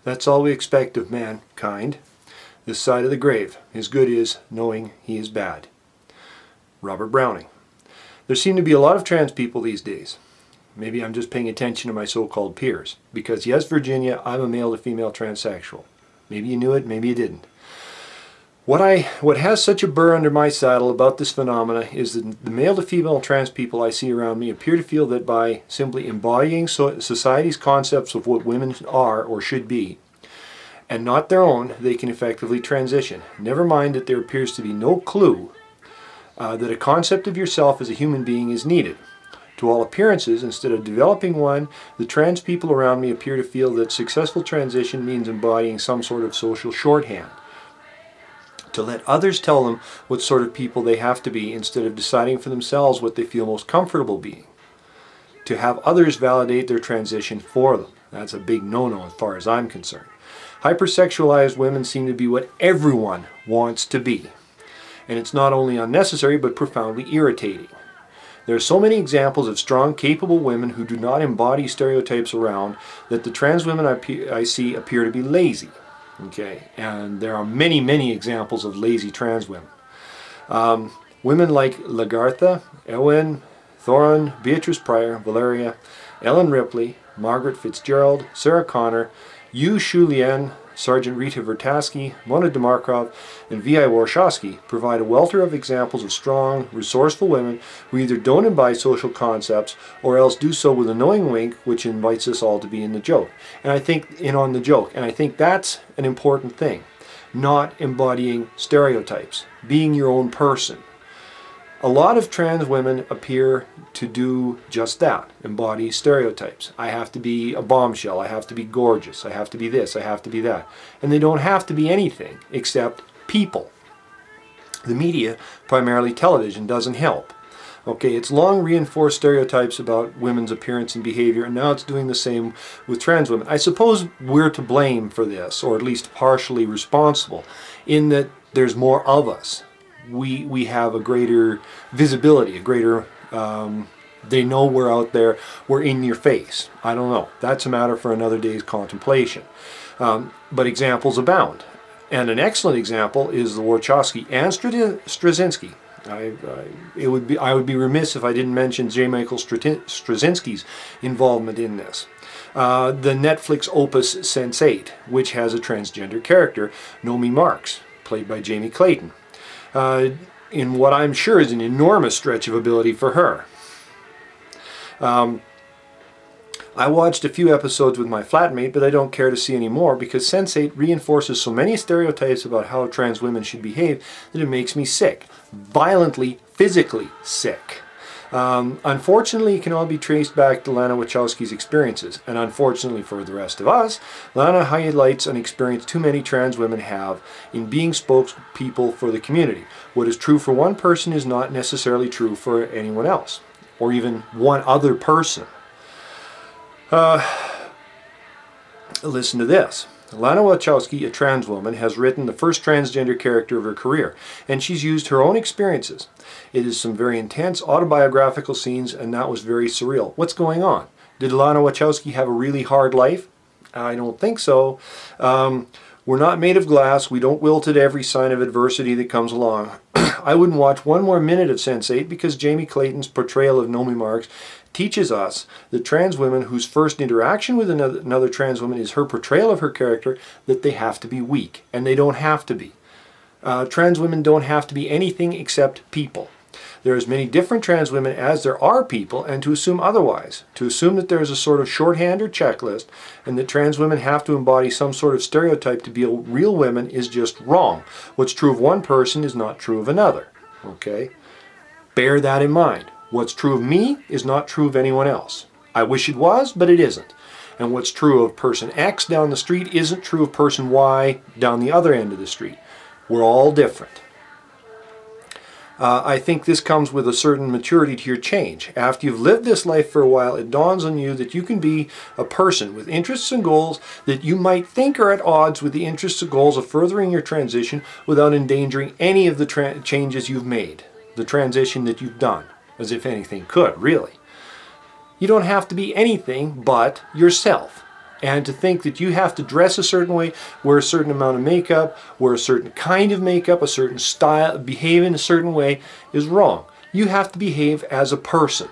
That's all we expect of mankind, this side of the grave. His good is knowing he is bad. Robert Browning. There seem to be a lot of trans people these days. Maybe I'm just paying attention to my so-called peers. Because yes, Virginia, I'm a male to female transsexual. Maybe you knew it, maybe you didn't. What has such a burr under my saddle about this phenomena is that the male to female trans people I see around me appear to feel that by simply embodying society's concepts of what women are or should be, and not their own, they can effectively transition. Never mind that there appears to be no clue that a concept of yourself as a human being is needed. To all appearances, instead of developing one, the trans people around me appear to feel that successful transition means embodying some sort of social shorthand. To let others tell them what sort of people they have to be instead of deciding for themselves what they feel most comfortable being. To have others validate their transition for them. That's a big no-no as far as I'm concerned. Hypersexualized women seem to be what everyone wants to be. And it's not only unnecessary but profoundly irritating. There are so many examples of strong, capable women who do not embody stereotypes around that the trans women I see appear to be lazy. Okay, and there are many, many examples of lazy trans women. Women like Lagartha, Ewen, Thorin, Beatrice Pryor, Valeria, Ellen Ripley, Margaret Fitzgerald, Sarah Connor, Yu Shu-Lien, Sergeant Rita Vertasky, Mona Demarkov, and V.I. Warshawski provide a welter of examples of strong, resourceful women who either don't embody social concepts or else do so with a knowing wink which invites us all to be in the joke. And I think And I think that's an important thing. Not embodying stereotypes. Being your own person. A lot of trans women appear to do just that, embody stereotypes. I have to be a bombshell, I have to be gorgeous, I have to be this, I have to be that. And they don't have to be anything except people. The media, primarily television, doesn't help. Okay, it's long reinforced stereotypes about women's appearance and behavior, and now it's doing the same with trans women. I suppose we're to blame for this, or at least partially responsible, in that there's more of us. We have a greater visibility, a greater, they know we're out there, we're in your face. I don't know. That's a matter for another day's contemplation. But examples abound. And an excellent example is the Warshawski and Straczynski. I would be remiss if I didn't mention J. Michael Straczynski's involvement in this. The Netflix opus Sense8, which has a transgender character, Nomi Marks, played by Jamie Clayton. In what I'm sure is an enormous stretch of ability for her. I watched a few episodes with my flatmate, but I don't care to see any more because Sense8 reinforces so many stereotypes about how trans women should behave that it makes me sick. Violently, physically sick. Unfortunately, it can all be traced back to Lana Wachowski's experiences, and unfortunately for the rest of us, Lana highlights an experience too many trans women have in being spokespeople for the community. What is true for one person is not necessarily true for anyone else, or even one other person. Listen to this. Lana Wachowski, a trans woman, has written the first transgender character of her career, and she's used her own experiences. It is some very intense autobiographical scenes, and that was very surreal. What's going on? Did Lana Wachowski have a really hard life? I don't think so. We're not made of glass. We don't wilt at every sign of adversity that comes along. I wouldn't watch one more minute of Sense8 because Jamie Clayton's portrayal of Nomi Marks teaches us that trans women whose first interaction with another trans woman is her portrayal of her character, that they have to be weak, and they don't have to be. Trans women don't have to be anything except people. There are as many different trans women as there are people, and to assume otherwise, to assume that there is a sort of shorthand or checklist, and that trans women have to embody some sort of stereotype to be real women is just wrong. What's true of one person is not true of another. Okay? Bear that in mind. What's true of me is not true of anyone else. I wish it was, but it isn't. And what's true of person X down the street isn't true of person Y down the other end of the street. We're all different. I think this comes with a certain maturity to your change. After you've lived this life for a while, it dawns on you that you can be a person with interests and goals that you might think are at odds with the interests and goals of furthering your transition without endangering any of the changes you've made, the transition that you've done, as if anything could, really. You don't have to be anything but yourself. And to think that you have to dress a certain way, wear a certain amount of makeup, wear a certain kind of makeup, a certain style, behave in a certain way is wrong. You have to behave as a person.